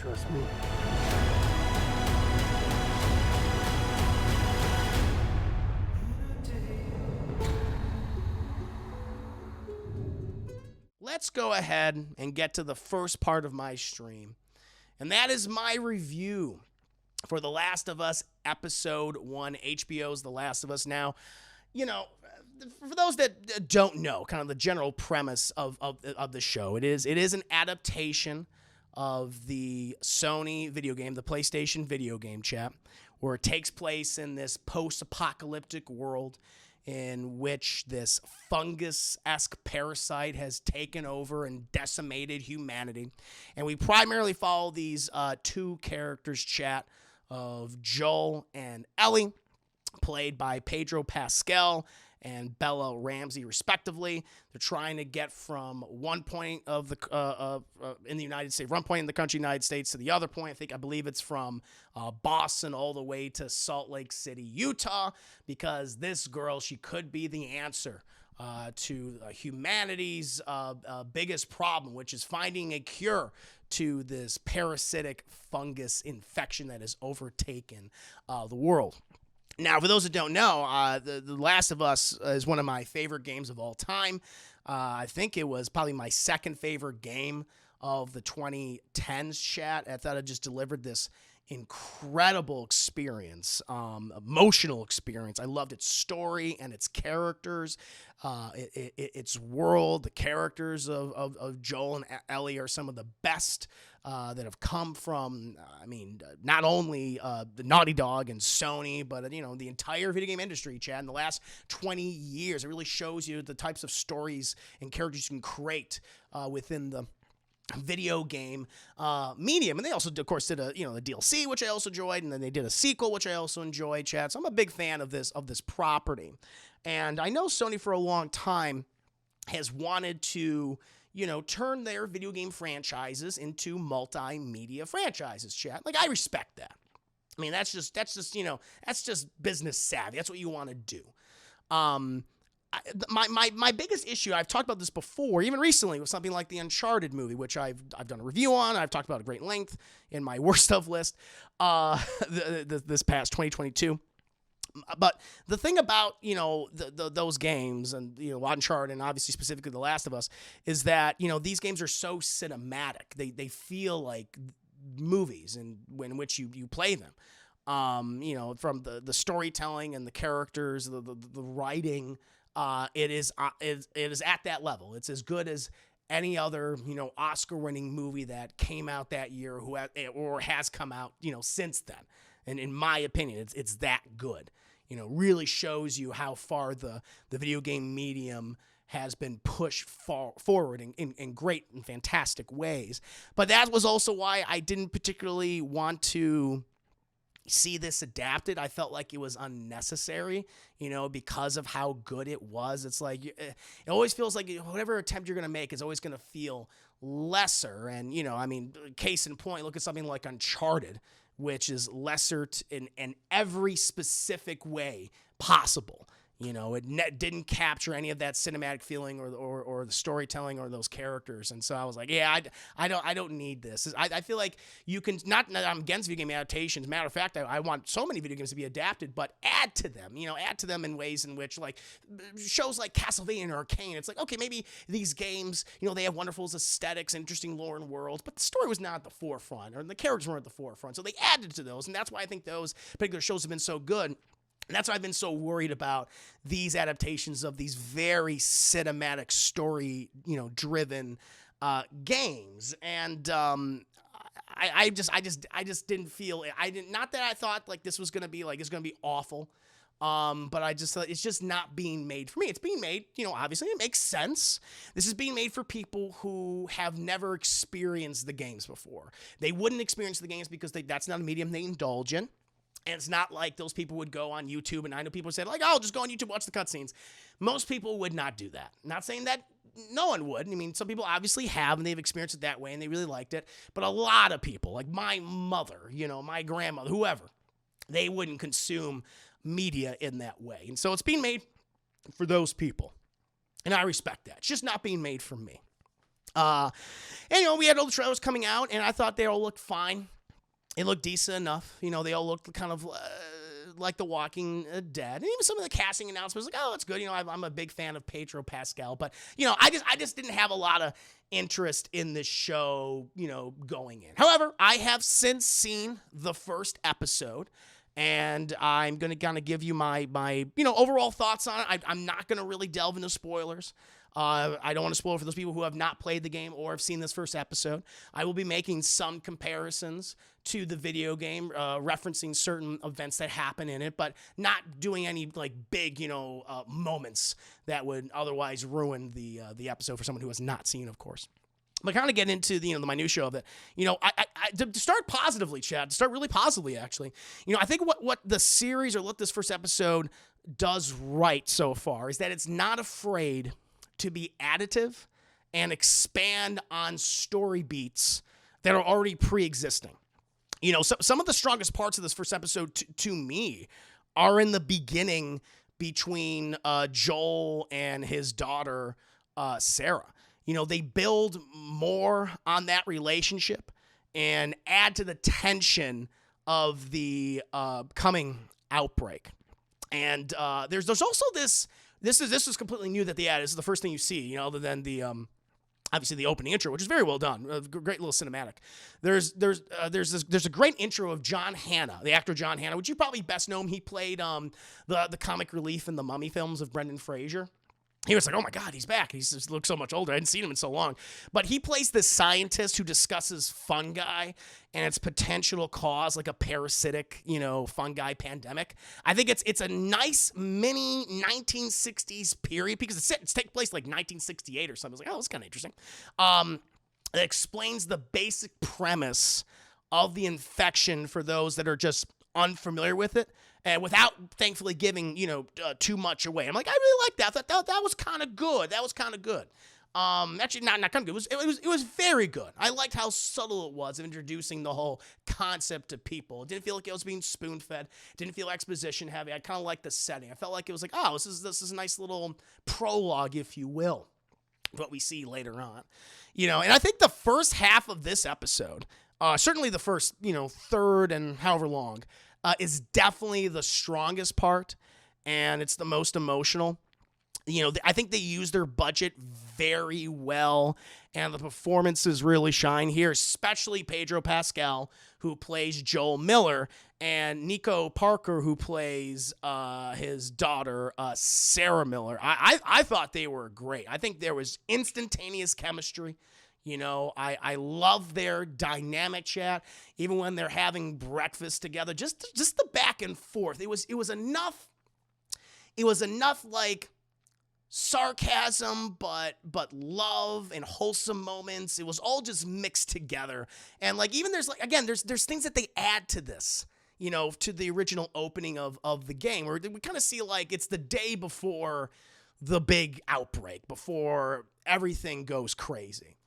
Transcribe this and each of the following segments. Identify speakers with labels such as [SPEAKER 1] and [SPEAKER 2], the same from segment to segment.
[SPEAKER 1] Trust me.
[SPEAKER 2] Let's go ahead and get to the first part of my stream, and that is my review for The Last of Us Episode 1, HBO's The Last of Us. Now, you know, for those that don't know, kind of the general premise of the show, it is an adaptation of the Sony video game, the PlayStation video game, chat, where it takes place in this post-apocalyptic world in which this fungus-esque parasite has taken over and decimated humanity. And we primarily follow these two characters, chat, of Joel and Ellie, played by Pedro Pascal and Bella Ramsey, respectively. They're trying to get from one point of the in the United States, one point in the country, United States, to the other point. I believe it's from Boston all the way to Salt Lake City, Utah, because this girl, she could be the answer to humanity's biggest problem, which is finding a cure to this parasitic fungus infection that has overtaken the world. Now, for those that don't know, the Last of Us is one of my favorite games of all time. I think it was probably my second favorite game of the 2010s, chat. I thought it just delivered this incredible experience, emotional experience. I loved its story and its characters, its world. The characters of Joel and Ellie are some of the best that have come from, not only the Naughty Dog and Sony, but, the entire video game industry, Chad, in the last 20 years. It really shows you the types of stories and characters you can create within the video game medium. And they also, of course, did the DLC, which I also enjoyed, and then they did a sequel, which I also enjoyed, Chad. So I'm a big fan of this property. And I know Sony for a long time has wanted to turn their video game franchises into multimedia franchises, chat. Like, I respect that. I mean, that's just business savvy. That's what you want to do. My biggest issue, I've talked about this before, even recently, with something like the Uncharted movie, which I've done a review on. I've talked about at great length in my worst of list this past 2022. But the thing about, those games and, Uncharted and obviously specifically The Last of Us is that, these games are so cinematic. They feel like movies in which you play them. From the storytelling and the characters, the writing, it is at that level. It's as good as any other, Oscar-winning movie that came out that year or has come out, since then. And in my opinion, it's that good. Really shows you how far the video game medium has been pushed forward in great and fantastic ways. But that was also why I didn't particularly want to see this adapted. I felt like it was unnecessary, because of how good it was. It's like, it always feels like whatever attempt you're going to make is always going to feel lesser. And, case in point, look at something like Uncharted, which is lesser in every specific way possible. It didn't capture any of that cinematic feeling or the storytelling or those characters. And so I was like, yeah, I don't need this. I feel like you can, not that I'm against video game adaptations. Matter of fact, I want so many video games to be adapted, but add to them in ways in which, like, shows like Castlevania and Arcane, it's like, okay, maybe these games, they have wonderful aesthetics, interesting lore and worlds, but the story was not at the forefront, or the characters weren't at the forefront. So they added to those. And that's why I think those particular shows have been so good. And that's why I've been so worried about these adaptations of these very cinematic story, driven games. And I just didn't feel it. Not that I thought like this was gonna be like it's gonna be awful. But I just thought it's just not being made for me. It's being made, obviously it makes sense. This is being made for people who have never experienced the games before. They wouldn't experience the games because that's not a medium they indulge in. And it's not like those people would go on YouTube, and I know people said, like, oh, just go on YouTube, watch the cutscenes. Most people would not do that. Not saying that no one would. I mean, some people obviously have, and they've experienced it that way, and they really liked it. But a lot of people, like my mother, my grandmother, whoever, they wouldn't consume media in that way. And so it's being made for those people. And I respect that. It's just not being made for me. And, we had all the trailers coming out, and I thought they all looked fine. It looked decent enough. They all looked kind of like The Walking Dead. And even some of the casting announcements, like, oh, it's good. I'm a big fan of Pedro Pascal. But, I just didn't have a lot of interest in this show, going in. However, I have since seen the first episode. And I'm going to kind of give you my overall thoughts on it. I'm not going to really delve into spoilers. I don't want to spoil for those people who have not played the game or have seen this first episode. I will be making some comparisons to the video game, referencing certain events that happen in it, but not doing any big, moments that would otherwise ruin the episode for someone who has not seen, of course. But kind of get into the minutiae of it. To start positively, Chad, to start really positively, actually, I think what the series or what this first episode does right so far is that it's not afraid to be additive and expand on story beats that are already pre-existing. Some of the strongest parts of this first episode to me are in the beginning between Joel and his daughter, Sarah. They build more on that relationship and add to the tension of the coming outbreak. And there's also this is completely new that they added. This is the first thing you see, other than the obviously the opening intro, which is very well done, a great little cinematic. There's a great intro of John Hannah, the actor John Hannah, which you probably best know him. He played the comic relief in the Mummy films of Brendan Fraser. He was like, oh my God, he's back. He just looks so much older. I hadn't seen him in so long. But he plays this scientist who discusses fungi and its potential cause, like a parasitic, fungi pandemic. I think it's a nice mini 1960s period because it's take place like 1968 or something. I was like, oh, that's kind of interesting. It explains the basic premise of the infection for those that are just unfamiliar with it. And without, thankfully, giving, too much away. I'm like, I really like that. That was kind of good. Actually, not kind of good. It was very good. I liked how subtle it was of introducing the whole concept to people. It didn't feel like it was being spoon-fed. It didn't feel exposition heavy. I kind of liked the setting. I felt like it was like, oh, this is a nice little prologue, if you will, what we see later on. And I think the first half of this episode, certainly the first, third and however long, is definitely the strongest part, and it's the most emotional. I think they use their budget very well, and the performances really shine here, especially Pedro Pascal, who plays Joel Miller, and Nico Parker, who plays his daughter, Sarah Miller. I thought they were great. I think there was instantaneous chemistry. I love their dynamic chat, even when they're having breakfast together. Just the back and forth. It was enough. It was enough like sarcasm, but love and wholesome moments. It was all just mixed together. And even there's things that they add to this. To the original opening of the game, where we kind of see it's the day before the big outbreak, before everything goes crazy.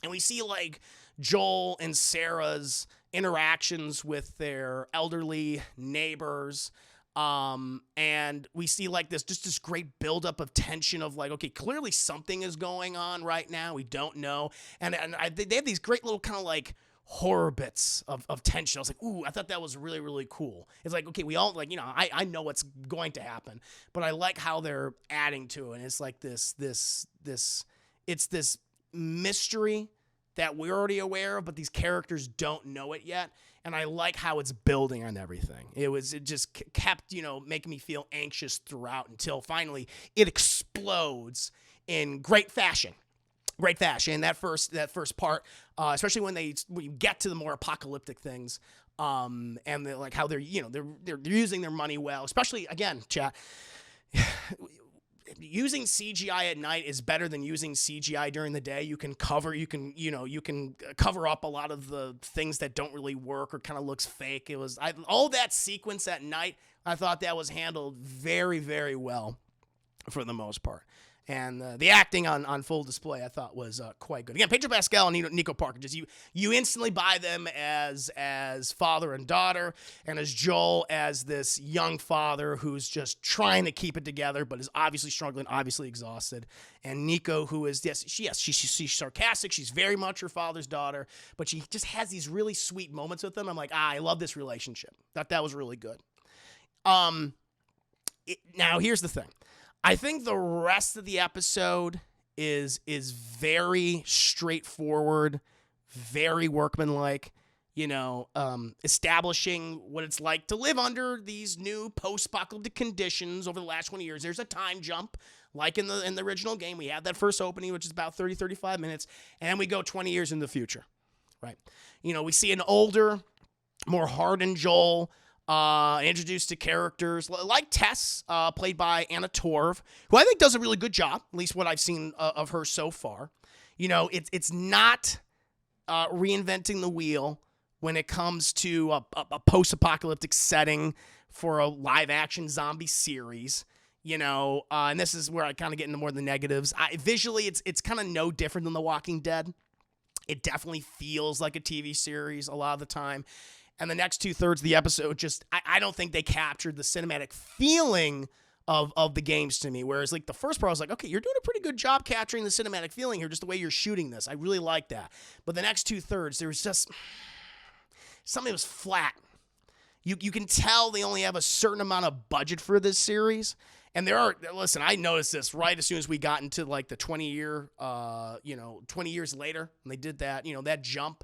[SPEAKER 2] And we see Joel and Sarah's interactions with their elderly neighbors. And we see this great buildup of tension of okay, clearly something is going on right now. We don't know. And they have these great little kind of horror bits of tension. I was like, ooh, I thought that was really, really cool. It's okay, we all I know what's going to happen, but I like how they're adding to it. And it's it's this mystery that we're already aware of, but these characters don't know it yet. And I like how it's building on everything. It just kept, making me feel anxious throughout until finally it explodes in great fashion. That first part, especially when you get to the more apocalyptic things, and how they're using their money well, especially again, chat. Using CGI at night is better than using CGI during the day. You can cover up a lot of the things that don't really work or kind of looks fake. All that sequence at night, I thought that was handled very, very well for the most part. And the acting on full display, I thought, was quite good. Again, Pedro Pascal and Nico Parker, just you instantly buy them as father and daughter, and as Joel as this young father who's just trying to keep it together, but is obviously struggling, obviously exhausted. And Nico, who is she's sarcastic. She's very much her father's daughter, but she just has these really sweet moments with them. I'm like, I love this relationship. Thought that was really good. Now here's the thing. I think the rest of the episode is very straightforward, very workmanlike, establishing what it's like to live under these new post-apocalyptic conditions over the last 20 years. There's a time jump, like in the original game. We have that first opening, which is about 30, 35 minutes, and then we go 20 years in the future, right? We see an older, more hardened Joel, introduced to characters like Tess, played by Anna Torv, who I think does a really good job, at least what I've seen of her so far. It's not reinventing the wheel when it comes to a post-apocalyptic setting for a live-action zombie series. And this is where I kind of get into more of the negatives. Visually, it's kind of no different than The Walking Dead. It definitely feels like a TV series a lot of the time. And the next 2/3 of the episode, I don't think they captured the cinematic feeling of the games to me. Whereas like the first part, I was like, okay, you're doing a pretty good job capturing the cinematic feeling here, just the way you're shooting this. I really like that. But the next 2/3, there was just something that was flat. You can tell they only have a certain amount of budget for this series. And listen, I noticed this right as soon as we got into like the 20 years later, and they did that, that jump.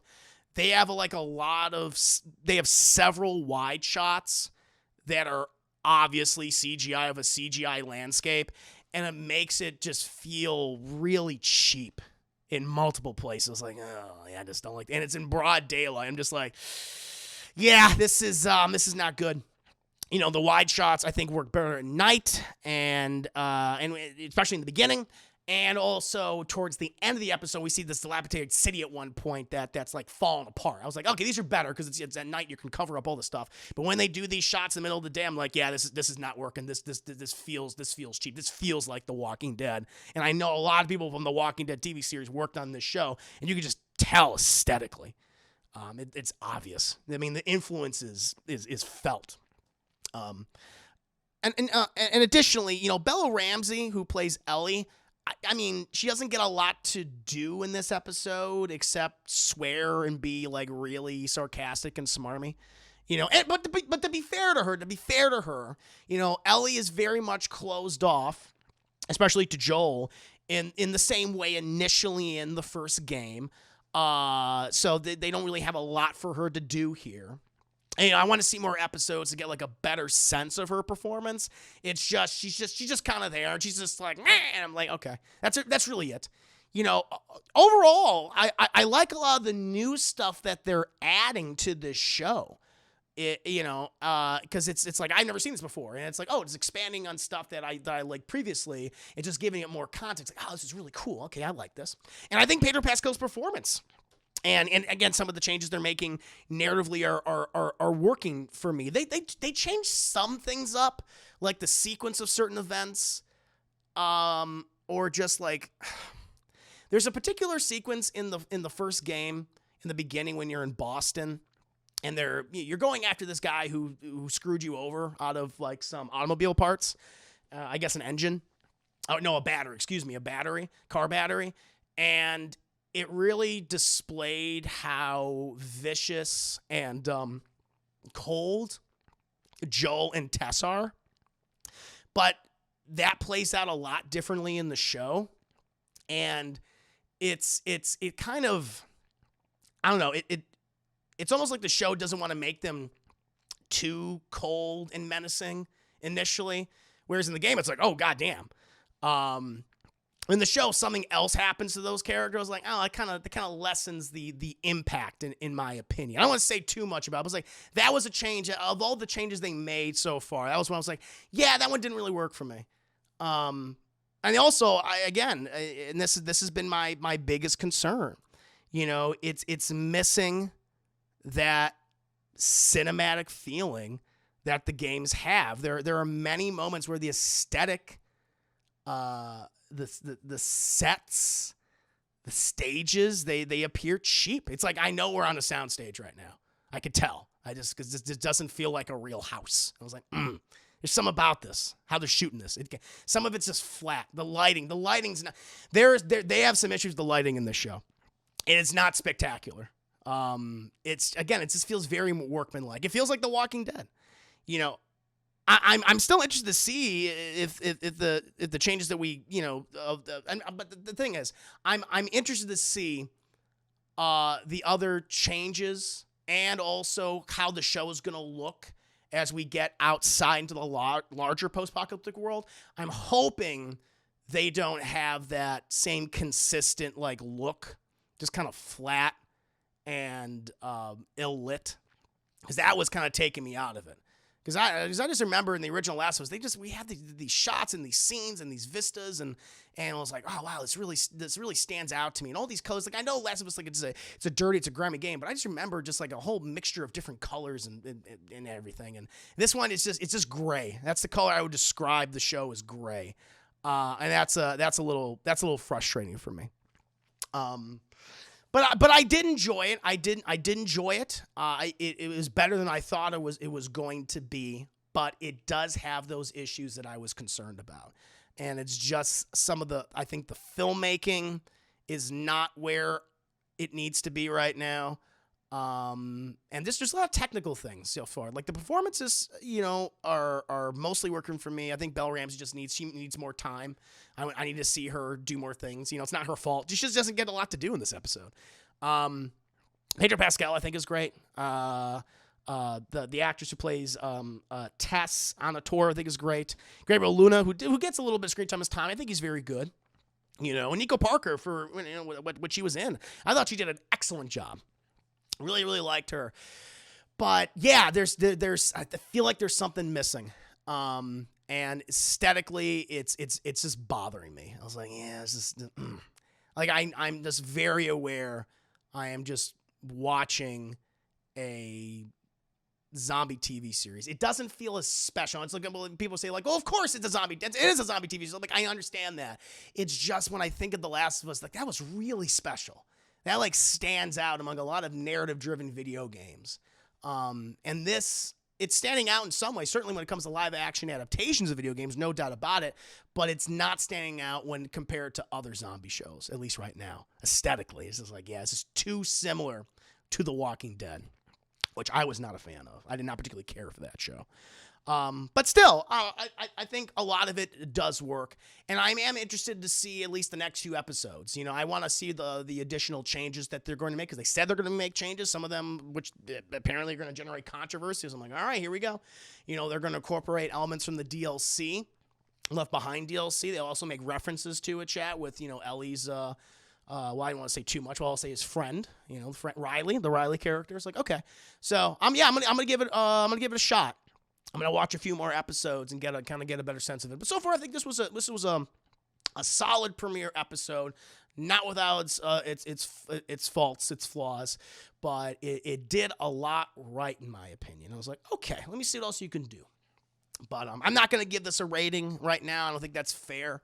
[SPEAKER 2] They have they have several wide shots that are obviously CGI of a CGI landscape, and it makes it just feel really cheap in multiple places. Like, oh, yeah, I just don't like it. And it's in broad daylight. I'm just like, yeah, this is not good. The wide shots I think work better at night, and especially in the beginning. And also, towards the end of the episode, we see this dilapidated city at one point that's like falling apart. I was like, okay, these are better because it's at night. You can cover up all the stuff. But when they do these shots in the middle of the day, I'm like, yeah, this is not working. This feels cheap. This feels like The Walking Dead. And I know a lot of people from The Walking Dead TV series worked on this show, and you can just tell aesthetically. It's obvious. I mean, the influence is felt. And additionally, Bella Ramsey, who plays Ellie. I mean, she doesn't get a lot to do in this episode except swear and be like really sarcastic and smarmy, but to be fair to her, Ellie is very much closed off, especially to Joel in the same way initially in the first game. So they don't really have a lot for her to do here. And, I want to see more episodes to get like a better sense of her performance. It's just she's just kind of there, and she's just like, meh, and I'm like, okay, that's really it. Overall, I like a lot of the new stuff that they're adding to this show. Because it's like I've never seen this before, and it's like, oh, it's expanding on stuff that I liked previously, and just giving it more context. Like, oh, this is really cool. Okay, I like this, and I think Pedro Pascal's performance. And again, some of the changes they're making narratively are working for me. They changed some things up, like the sequence of certain events, or just like there's a particular sequence in the first game in the beginning when you're in Boston, and you're going after this guy who screwed you over out of like some automobile parts, I guess an engine, a battery, car battery, and it really displayed how vicious and cold Joel and Tess are. But that plays out a lot differently in the show. And it kind of, I don't know, it's almost like the show doesn't want to make them too cold and menacing initially. Whereas in the game, it's like, oh, goddamn. In the show, something else happens to those characters. Like, oh, it kind of lessens the impact, in my opinion. I don't want to say too much about it. But it's like, that was a change. Of all the changes they made so far, that was when I was like, yeah, that one didn't really work for me. And also, and this has been my biggest concern. It's missing that cinematic feeling that the games have. There are many moments where the aesthetic the sets, the stages, they appear cheap. It's like, I know we're on a soundstage right now. I could tell. Because this doesn't feel like a real house. I was like, there's something about this, how they're shooting this. Some of it's just flat. The lighting's not. They have some issues with the lighting in this show, and it's not spectacular. It just feels very workmanlike. It feels like The Walking Dead. You know, I'm still interested to see if the changes that we, but the thing is, I'm interested to see the other changes and also how the show is going to look as we get outside into the larger post-apocalyptic world. I'm hoping they don't have that same consistent look, just kind of flat and ill-lit, because that was kind of taking me out of it. Because I just remember in the original Last of Us, we had these shots and these scenes and these vistas, and I was like, oh wow, this really stands out to me. And all these colors, I know Last of Us, it's a dirty, it's a grimy game, but I just remember just a whole mixture of different colors and everything. And this one is just gray. That's the color I would describe the show as gray, and that's a little frustrating for me. But I did enjoy it. I did enjoy it. It was better than I thought it was going to be. But it does have those issues that I was concerned about, and it's just I think the filmmaking is not where it needs to be right now. And there's a lot of technical things so far. The performances, are mostly working for me. I think Belle Ramsey needs more time. I need to see her do more things. It's not her fault. She just doesn't get a lot to do in this episode. Pedro Pascal, I think, is great. The actress who plays Tess on the tour, I think, is great. Gabriel Luna, who gets a little bit of screen time as Tom, I think he's very good. And Nico Parker for what she was in, I thought she did an excellent job. Really, really liked her. But yeah, there's I feel like there's something missing. And aesthetically, it's just bothering me. I was like, yeah, it's just I'm just very aware. I am just watching a zombie TV series. It doesn't feel as special. It's people say oh, of course it is a zombie TV series. I understand that. It's just when I think of The Last of Us, that was really special. That stands out among a lot of narrative-driven video games. And this, it's standing out in some way, certainly when it comes to live-action adaptations of video games, no doubt about it, but it's not standing out when compared to other zombie shows, at least right now. Aesthetically, it's just it's just too similar to The Walking Dead, which I was not a fan of. I did not particularly care for that show. But still, I think a lot of it does work, and I am interested to see at least the next few episodes. I want to see the additional changes that they're going to make, because they said they're going to make changes, some of them which apparently are going to generate controversies. I'm like, all right, here we go. They're going to incorporate elements from the DLC, Left Behind DLC. They'll also make references to a chat with, Ellie's, well, I don't want to say too much. Well, I'll say his friend, Riley, the Riley character. It's okay. So, I'm gonna give it a shot. I'm gonna watch a few more episodes and get a better sense of it. But so far, I think this was a solid premiere episode, not without its faults, its flaws, but it did a lot right in my opinion. I was like, okay, let me see what else you can do. But I'm not gonna give this a rating right now. I don't think that's fair.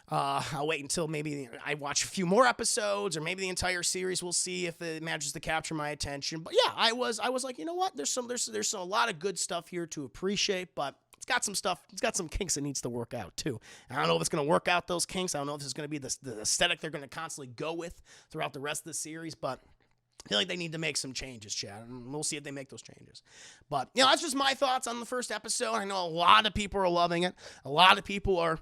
[SPEAKER 2] I'll wait until maybe I watch a few more episodes, or maybe the entire series. We'll see if it manages to capture my attention. But yeah, I was like, you know what? There's a lot of good stuff here to appreciate, but it's got some stuff. It's got some kinks it needs to work out too. And I don't know if it's going to work out those kinks. I don't know if this is going to be the aesthetic they're going to constantly go with throughout the rest of the series, but I feel like they need to make some changes, Chad, and we'll see if they make those changes. But that's just my thoughts on the first episode. I know a lot of people are loving it. A lot of people are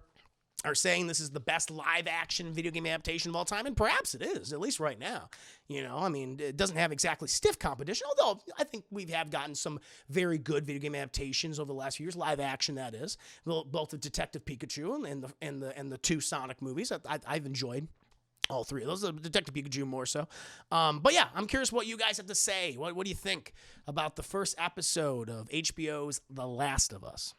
[SPEAKER 2] saying this is the best live-action video game adaptation of all time, and perhaps it is, at least right now. It doesn't have exactly stiff competition, although I think we have gotten some very good video game adaptations over the last few years, live-action, that is, both of Detective Pikachu and the two Sonic movies. I've enjoyed all three of those, Detective Pikachu more so. But yeah, I'm curious what you guys have to say. What do you think about the first episode of HBO's The Last of Us?